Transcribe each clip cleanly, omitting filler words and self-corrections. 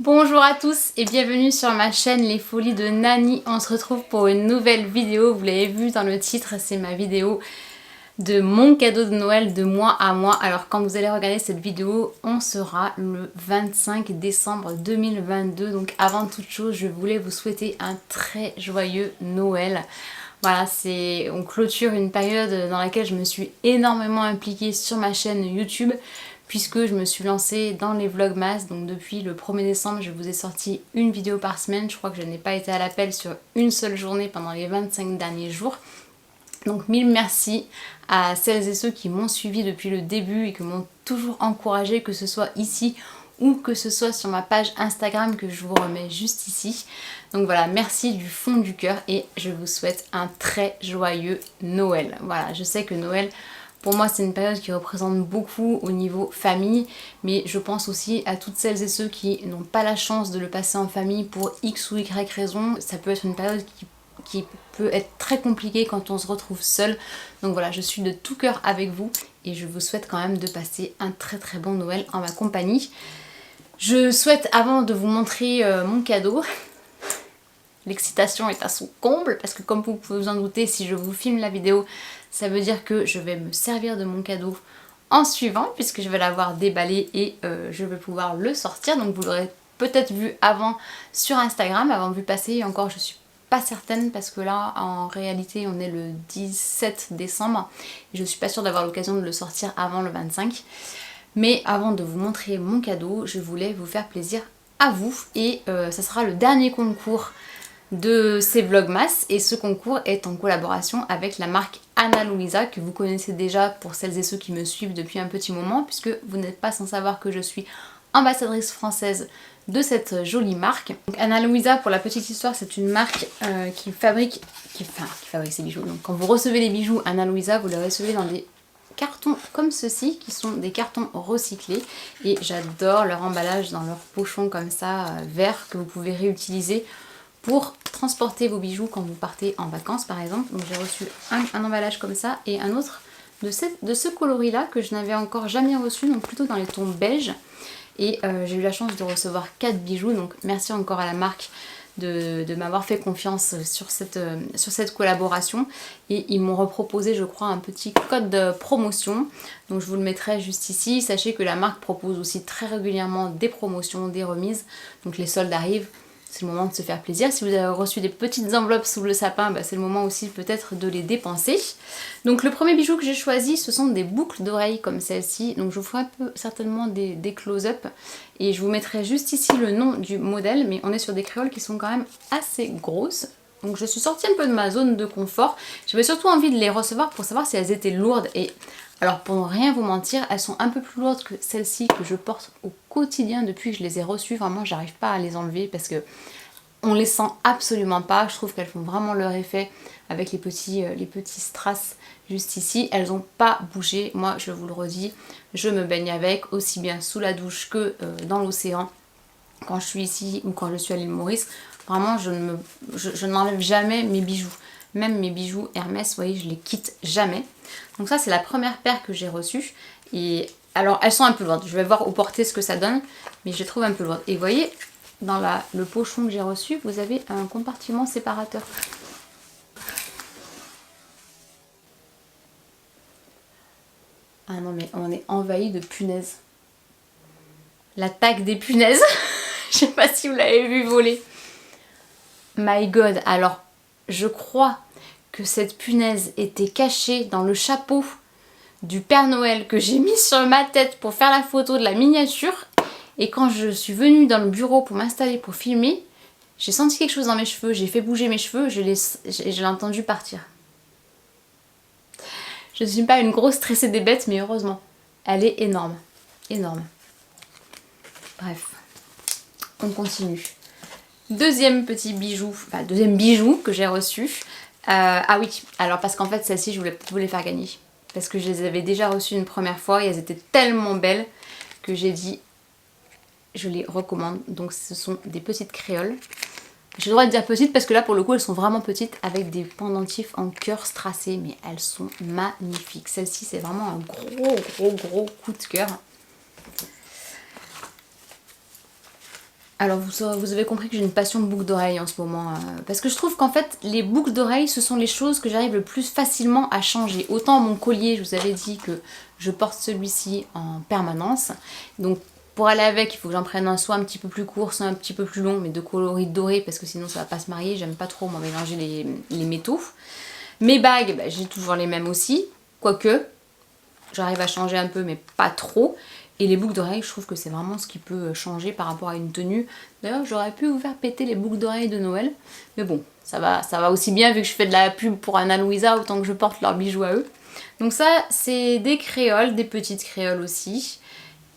Bonjour à tous et bienvenue sur ma chaîne Les Folies de Nani. On se retrouve pour une nouvelle vidéo, vous l'avez vu dans le titre, c'est ma vidéo de mon cadeau de Noël de mois à mois. Alors quand vous allez regarder cette vidéo, on sera le 25 décembre 2022. Donc avant toute chose, je voulais vous souhaiter un très joyeux Noël. Voilà, on clôture une période dans laquelle je me suis énormément impliquée sur ma chaîne YouTube puisque je me suis lancée dans les vlogmas. Donc depuis le 1er décembre, je vous ai sorti une vidéo par semaine. Je crois que je n'ai pas été à l'appel sur une seule journée pendant les 25 derniers jours. Donc mille merci à celles et ceux qui m'ont suivi depuis le début et qui m'ont toujours encouragée, que ce soit ici ou que ce soit sur ma page Instagram que je vous remets juste ici. Donc voilà, merci du fond du cœur et je vous souhaite un très joyeux Noël. Voilà, je sais que Noël, pour moi, c'est une période qui représente beaucoup au niveau famille, mais je pense aussi à toutes celles et ceux qui n'ont pas la chance de le passer en famille pour X ou Y raison. Ça peut être une période qui peut être très compliquée quand on se retrouve seul. Donc voilà, je suis de tout cœur avec vous et je vous souhaite quand même de passer un très bon Noël en ma compagnie. Je souhaite, avant de vous montrer mon cadeau, l'excitation est à son comble parce que comme vous pouvez vous en douter, si je vous filme la vidéo, ça veut dire que je vais me servir de mon cadeau en suivant puisque je vais l'avoir déballé et je vais pouvoir le sortir. Donc vous l'aurez peut-être vu avant sur Instagram, avant de vu passer. Et encore, je suis pas certaine parce que là, en réalité, on est le 17 décembre et je suis pas sûre d'avoir l'occasion de le sortir avant le 25. Mais avant de vous montrer mon cadeau, je voulais vous faire plaisir à vous et ça sera le dernier concours de ces vlogmas et ce concours est en collaboration avec la marque Ana Luisa que vous connaissez déjà pour celles et ceux qui me suivent depuis un petit moment puisque vous n'êtes pas sans savoir que je suis ambassadrice française de cette jolie marque. Donc Ana Luisa, pour la petite histoire, c'est une marque qui fabrique ses bijoux. Donc quand vous recevez les bijoux Ana Luisa, vous les recevez dans des cartons comme ceci qui sont des cartons recyclés et j'adore leur emballage dans leur pochon comme ça vert que vous pouvez réutiliser pour transporter vos bijoux quand vous partez en vacances par exemple. Donc j'ai reçu un emballage comme ça et un autre de ce coloris là que je n'avais encore jamais reçu, donc plutôt dans les tons beige. Et j'ai eu la chance de recevoir 4 bijoux, donc merci encore à la marque de m'avoir fait confiance sur cette collaboration. Et ils m'ont reproposé, je crois, un petit code de promotion, donc je vous le mettrai juste ici. Sachez que la marque propose aussi très régulièrement des promotions, des remises, donc les soldes arrivent. C'est le moment de se faire plaisir. Si vous avez reçu des petites enveloppes sous le sapin, bah c'est le moment aussi peut-être de les dépenser. Donc le premier bijou que j'ai choisi, ce sont des boucles d'oreilles comme celle-ci. Donc je vous ferai certainement des close-up. Et je vous mettrai juste ici le nom du modèle. Mais on est sur des créoles qui sont quand même assez grosses. Donc je suis sortie un peu de ma zone de confort. J'avais surtout envie de les recevoir pour savoir si elles étaient lourdes. Et alors pour ne rien vous mentir, elles sont un peu plus lourdes que celles-ci que je porte au quotidien depuis que je les ai reçues. Vraiment, j'arrive pas à les enlever parce que on les sent absolument pas. Je trouve qu'elles font vraiment leur effet avec les petits strass juste ici. Elles n'ont pas bougé. Moi, je vous le redis, je me baigne avec aussi bien sous la douche que dans l'océan. Quand je suis ici ou quand je suis à l'île Maurice, vraiment, je n'enlève jamais mes bijoux. Même mes bijoux Hermès, vous voyez, je les quitte jamais. Donc ça, c'est la première paire que j'ai reçue. Et alors, elles sont un peu lourdes. Je vais voir au porter ce que ça donne, mais je les trouve un peu lourdes. Et vous voyez, dans le pochon que j'ai reçu, vous avez un compartiment séparateur. Ah non, mais on est envahi de punaises. L'attaque des punaises. Je sais pas si vous l'avez vu voler. My God, alors je crois que cette punaise était cachée dans le chapeau du Père Noël que j'ai mis sur ma tête pour faire la photo de la miniature. Et quand je suis venue dans le bureau pour m'installer pour filmer, j'ai senti quelque chose dans mes cheveux, j'ai fait bouger mes cheveux, je l'ai entendu partir. Je ne suis pas une grosse stressée des bêtes, mais heureusement, elle est énorme. Énorme. Bref, on continue. Deuxième bijou que j'ai reçu. Ah oui, alors parce qu'en fait celle-ci je voulais vous les faire gagner. Parce que je les avais déjà reçues une première fois et elles étaient tellement belles que j'ai dit je les recommande. Donc ce sont des petites créoles. J'ai le droit de dire petites parce que là pour le coup elles sont vraiment petites avec des pendentifs en cœur strassés, mais elles sont magnifiques. Celle-ci c'est vraiment un gros coup de cœur. Alors vous avez compris que j'ai une passion de boucles d'oreilles en ce moment, parce que je trouve qu'en fait les boucles d'oreilles ce sont les choses que j'arrive le plus facilement à changer. Autant mon collier, je vous avais dit que je porte celui-ci en permanence, donc pour aller avec il faut que j'en prenne un soit un petit peu plus court, soit un petit peu plus long, mais de coloris dorés parce que sinon ça va pas se marier, j'aime pas trop moi mélanger les métaux. Mes bagues, bah, j'ai toujours les mêmes aussi, quoique j'arrive à changer un peu mais pas trop. Et les boucles d'oreilles, je trouve que c'est vraiment ce qui peut changer par rapport à une tenue. D'ailleurs, j'aurais pu vous faire péter les boucles d'oreilles de Noël. Mais bon, ça va aussi bien vu que je fais de la pub pour Ana Luisa, autant que je porte leurs bijoux à eux. Donc ça, c'est des créoles, des petites créoles aussi.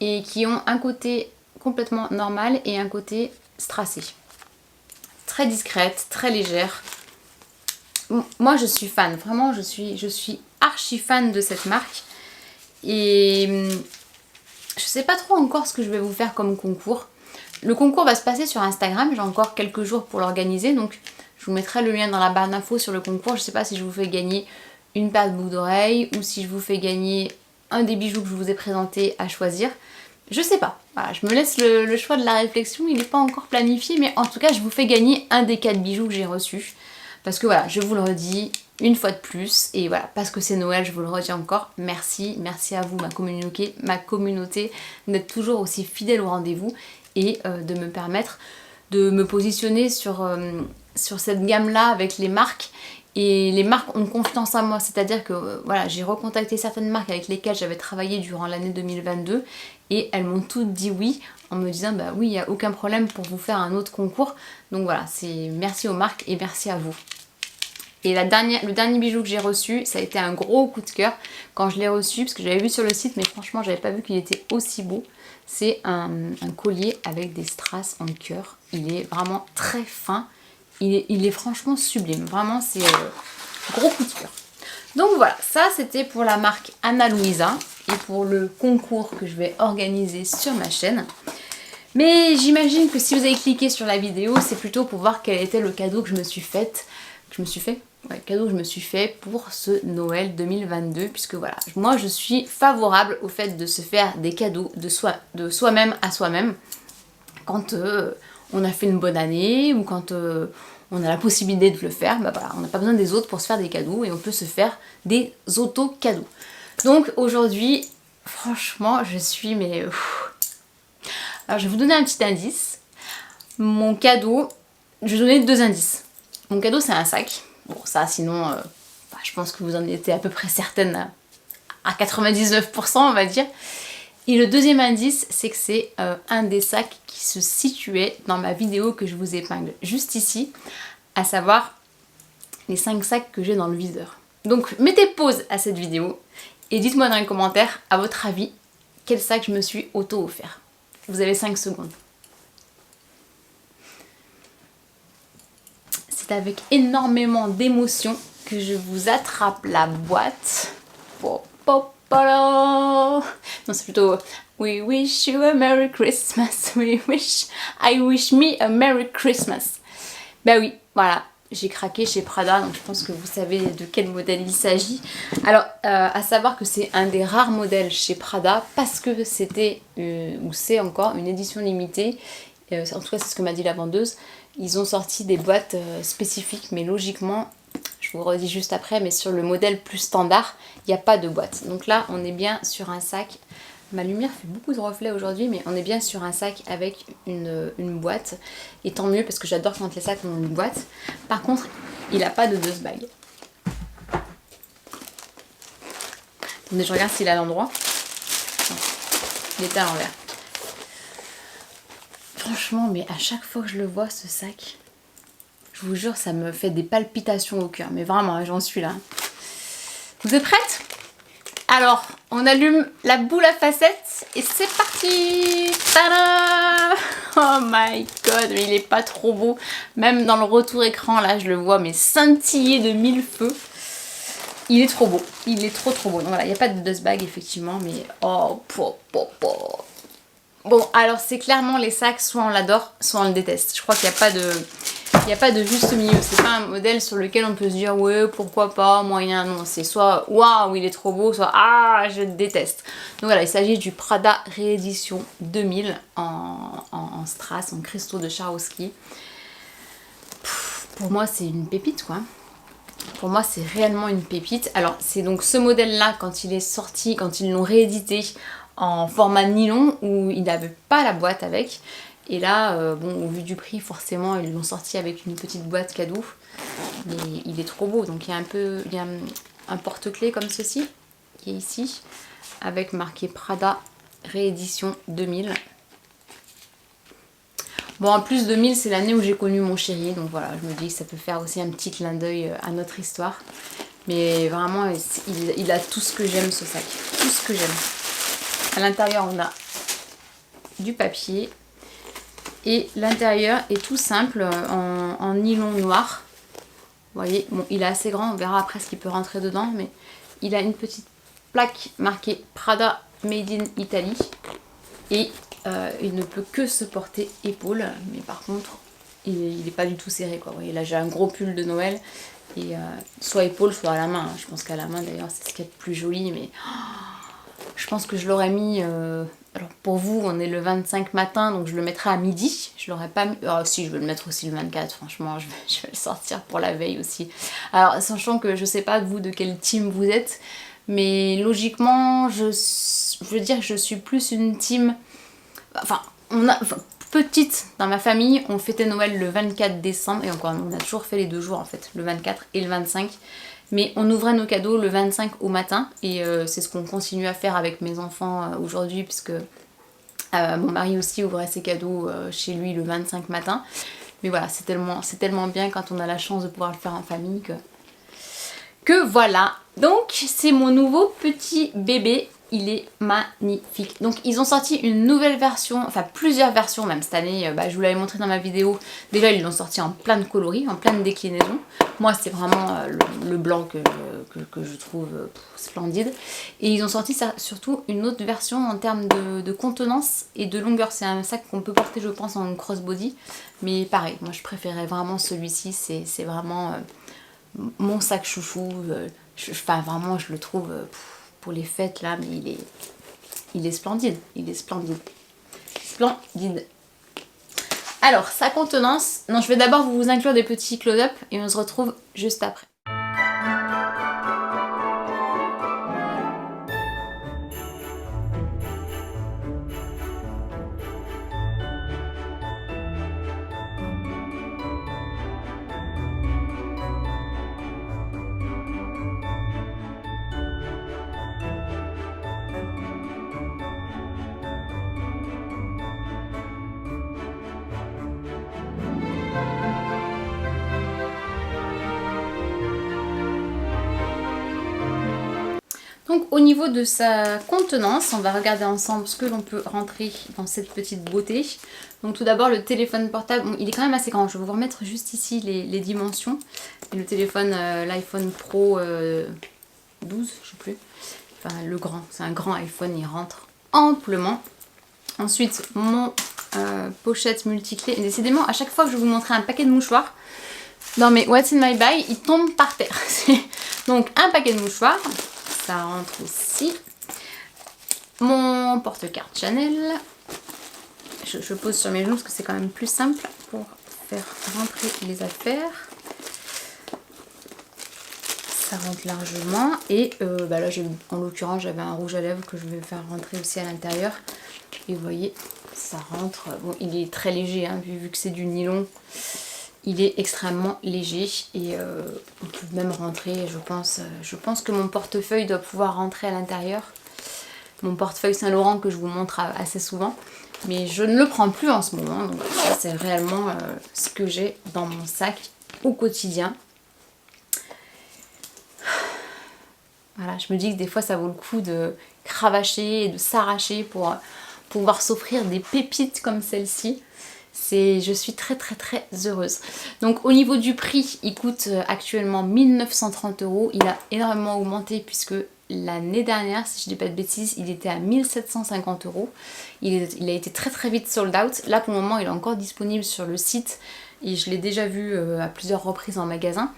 Et qui ont un côté complètement normal et un côté strassé. Très discrète, très légère. Moi, je suis fan. Vraiment, je suis archi fan de cette marque. Et je sais pas trop encore ce que je vais vous faire comme concours. Le concours va se passer sur Instagram, j'ai encore quelques jours pour l'organiser, donc je vous mettrai le lien dans la barre d'infos sur le concours. Je sais pas si je vous fais gagner une paire de boucles d'oreilles ou si je vous fais gagner un des bijoux que je vous ai présenté à choisir. Je sais pas, voilà, je me laisse le choix de la réflexion, il n'est pas encore planifié, mais en tout cas je vous fais gagner un des 4 bijoux que j'ai reçus. Parce que voilà, je vous le redis, une fois de plus, et voilà, parce que c'est Noël, je vous le redis encore, merci à vous ma communauté d'être toujours aussi fidèle au rendez-vous et de me permettre de me positionner sur cette gamme-là avec les marques. Et les marques ont confiance en moi, c'est-à-dire que voilà, j'ai recontacté certaines marques avec lesquelles j'avais travaillé durant l'année 2022 et elles m'ont toutes dit oui en me disant bah oui, il n'y a aucun problème pour vous faire un autre concours. Donc voilà, c'est merci aux marques et merci à vous. Et le dernier bijou que j'ai reçu, ça a été un gros coup de cœur quand je l'ai reçu, parce que j'avais vu sur le site, mais franchement, j'avais pas vu qu'il était aussi beau. C'est un collier avec des strass en cœur. Il est vraiment très fin. Il est franchement sublime. Vraiment, c'est gros coup de cœur. Donc voilà, ça c'était pour la marque Ana Luisa et pour le concours que je vais organiser sur ma chaîne. Mais j'imagine que si vous avez cliqué sur la vidéo, c'est plutôt pour voir quel était le cadeau que je me suis fait. Ouais, cadeau que je me suis fait pour ce Noël 2022, puisque voilà, moi je suis favorable au fait de se faire des cadeaux de soi-même à soi-même quand on a fait une bonne année ou quand on a la possibilité de le faire. Bah voilà, on n'a pas besoin des autres pour se faire des cadeaux et on peut se faire des auto-cadeaux. Donc aujourd'hui, franchement, je suis Alors je vais vous donner un petit indice. Mon cadeau, je vais donner 2 indices. Mon cadeau c'est un sac. Bon ça sinon, je pense que vous en étiez à peu près certaine à 99% on va dire. Et le deuxième indice c'est que c'est un des sacs qui se situait dans ma vidéo que je vous épingle juste ici. À savoir les 5 sacs que j'ai dans le viseur. Donc mettez pause à cette vidéo et dites-moi dans les commentaires à votre avis quel sac je me suis auto-offert. Vous avez 5 secondes. C'est avec énormément d'émotion que je vous attrape la boîte. Non, c'est plutôt We wish you a Merry Christmas. I wish me a Merry Christmas. Ben oui, voilà. J'ai craqué chez Prada, donc je pense que vous savez de quel modèle il s'agit. Alors, à savoir que c'est un des rares modèles chez Prada parce que c'était, ou c'est encore, une édition limitée. En tout cas, c'est ce que m'a dit la vendeuse. Ils ont sorti des boîtes spécifiques, mais logiquement, je vous redis juste après, mais sur le modèle plus standard, il n'y a pas de boîte. Donc là, on est bien sur un sac. Ma lumière fait beaucoup de reflets aujourd'hui, mais on est bien sur un sac avec une boîte. Et tant mieux, parce que j'adore quand les sacs ont une boîte. Par contre, il n'a pas de dust bag. Attendez, je regarde s'il est à l'endroit. Non, il était à l'envers. Franchement, mais à chaque fois que je le vois, ce sac, je vous jure, ça me fait des palpitations au cœur. Mais vraiment, j'en suis là. Vous êtes prêtes ? Alors, on allume la boule à facettes et c'est parti! Tada! Oh my god, mais il est pas trop beau. Même dans le retour écran, là, je le vois, mais scintiller de 1000 feux. Il est trop beau. Il est trop beau. Donc voilà, il n'y a pas de dust bag, effectivement, mais oh, Bon, alors c'est clairement les sacs, soit on l'adore, soit on le déteste. Je crois qu'il n'y a pas de... Il n'y a pas de juste milieu, c'est pas un modèle sur lequel on peut se dire ouais pourquoi pas, moyen, non, c'est soit waouh il est trop beau, soit ah je déteste. Donc voilà, il s'agit du Prada réédition 2000 en strass, en cristaux de Swarovski. Pour moi c'est une pépite quoi. Pour moi c'est réellement une pépite. Alors c'est donc ce modèle là quand il est sorti, quand ils l'ont réédité en format nylon où il n'avait pas la boîte avec. Et là, bon, au vu du prix, forcément, ils l'ont sorti avec une petite boîte cadeau. Mais il est trop beau. Donc, il y a un porte-clés comme ceci, qui est ici, avec marqué Prada réédition 2000. Bon, en plus, 2000, c'est l'année où j'ai connu mon chéri. Donc voilà, je me dis que ça peut faire aussi un petit clin d'œil à notre histoire. Mais vraiment, il a tout ce que j'aime, ce sac. Tout ce que j'aime. À l'intérieur, on a du papier. Et l'intérieur est tout simple en nylon noir. Vous voyez, bon, il est assez grand, on verra après ce qu'il peut rentrer dedans, mais il a une petite plaque marquée Prada Made in Italy. Et il ne peut que se porter épaule, mais par contre, il n'est pas du tout serré, quoi. Vous voyez, là j'ai un gros pull de Noël, et soit épaule, soit à la main. Hein. Je pense qu'à la main d'ailleurs, c'est ce qui est le plus joli, mais je pense que je l'aurais mis... Alors pour vous, on est le 25 matin, donc je le mettrai à midi. Je l'aurais pas mis... Oh si, je vais le mettre aussi le 24, franchement, je vais le sortir pour la veille aussi. Alors, sachant que je sais pas vous de quel team vous êtes, mais logiquement, je veux dire que je suis plus une team... Enfin, petite dans ma famille, on fêtait Noël le 24 décembre, et encore, on a toujours fait les 2 jours en fait, le 24 et le 25. Mais on ouvrait nos cadeaux le 25 au matin et c'est ce qu'on continue à faire avec mes enfants aujourd'hui puisque mon mari aussi ouvrait ses cadeaux chez lui le 25 matin. Mais voilà, c'est tellement bien quand on a la chance de pouvoir le faire en famille que voilà. Donc c'est mon nouveau petit bébé. Il est magnifique. Donc ils ont sorti une nouvelle version, enfin plusieurs versions même cette année, je vous l'avais montré dans ma vidéo. Déjà ils l'ont sorti en plein de coloris, en plein de déclinaisons. Moi c'est vraiment le blanc que je trouve splendide. Et ils ont sorti surtout une autre version en termes de contenance et de longueur. C'est un sac qu'on peut porter je pense en crossbody. Mais pareil, moi je préférais vraiment celui-ci, c'est vraiment mon sac chouchou. Enfin vraiment je le trouve... pour les fêtes là, mais il est splendide, il est splendide. Splendide. Alors, sa contenance, non, je vais d'abord vous inclure des petits close-up et on se retrouve juste après. Donc au niveau de sa contenance, on va regarder ensemble ce que l'on peut rentrer dans cette petite beauté. Donc tout d'abord le téléphone portable, bon, il est quand même assez grand, je vais vous remettre juste ici les dimensions. Et le téléphone, l'iPhone Pro 12, je sais plus, enfin le grand, c'est un grand iPhone, il rentre amplement. Ensuite mon pochette multiclé, et décidément à chaque fois que je vais vous montrer un paquet de mouchoirs, dans mes What's in my bag, il tombe par terre. Donc un paquet de mouchoirs. Ça rentre aussi. Mon porte-carte Chanel. Je pose sur mes genoux parce que c'est quand même plus simple pour faire rentrer les affaires. Ça rentre largement. Et là, en l'occurrence, j'avais un rouge à lèvres que je vais faire rentrer aussi à l'intérieur. Et vous voyez, ça rentre. Bon, il est très léger, hein, vu que c'est du nylon. Il est extrêmement léger et on peut même rentrer, je pense que mon portefeuille doit pouvoir rentrer à l'intérieur. Mon portefeuille Saint-Laurent que je vous montre assez souvent. Mais je ne le prends plus en ce moment. Donc ça c'est réellement ce que j'ai dans mon sac au quotidien. Voilà, je me dis que des fois ça vaut le coup de cravacher et de s'arracher pour pouvoir s'offrir des pépites comme celle-ci. Je suis très heureuse. Donc au niveau du prix, il coûte actuellement 1930 €. Il a énormément augmenté puisque l'année dernière, si je dis pas de bêtises, il était à 1750 €. Il a été très vite sold out. Là pour le moment, il est encore disponible sur le site. et je l'ai déjà vu à plusieurs reprises en magasin.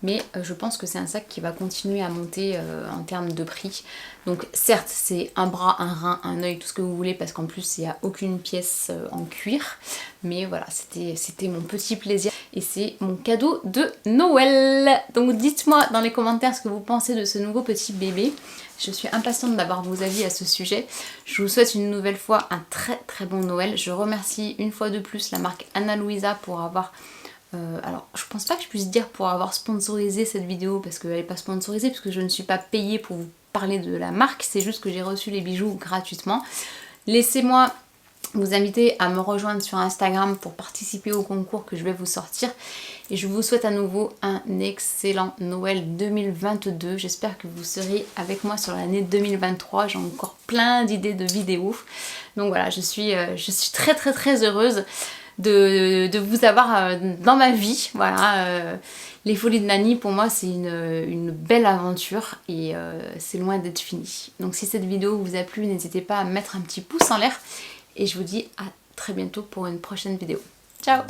Mais je pense que c'est un sac qui va continuer à monter en termes de prix. Donc certes c'est un bras, un rein, un œil, tout ce que vous voulez, parce qu'en plus il n'y a aucune pièce en cuir. Mais voilà, c'était mon petit plaisir et c'est mon cadeau de Noël. Donc dites-moi dans les commentaires ce que vous pensez de ce nouveau petit bébé. Je suis impatiente d'avoir vos avis à ce sujet. Je vous souhaite une nouvelle fois un très très bon Noël. Je remercie une fois de plus la marque Ana Luisa pour avoir... alors je pense pas que je puisse dire pour avoir sponsorisé cette vidéo, parce qu'elle n'est pas sponsorisée, parce que je ne suis pas payée pour vous parler de la marque, c'est juste que j'ai reçu les bijoux gratuitement. Laissez-moi vous inviter à me rejoindre sur Instagram pour participer au concours que je vais vous sortir. Et je vous souhaite à nouveau un excellent Noël 2022. J'espère que vous serez avec moi sur l'année 2023. J'ai encore plein d'idées de vidéos. Donc voilà, je suis très très très heureuse de vous avoir dans ma vie. Voilà, les folies de Nani pour moi c'est une belle aventure et c'est loin d'être fini. Donc si cette vidéo vous a plu, n'hésitez pas à mettre un petit pouce en l'air et je vous dis à très bientôt pour une prochaine vidéo. Ciao!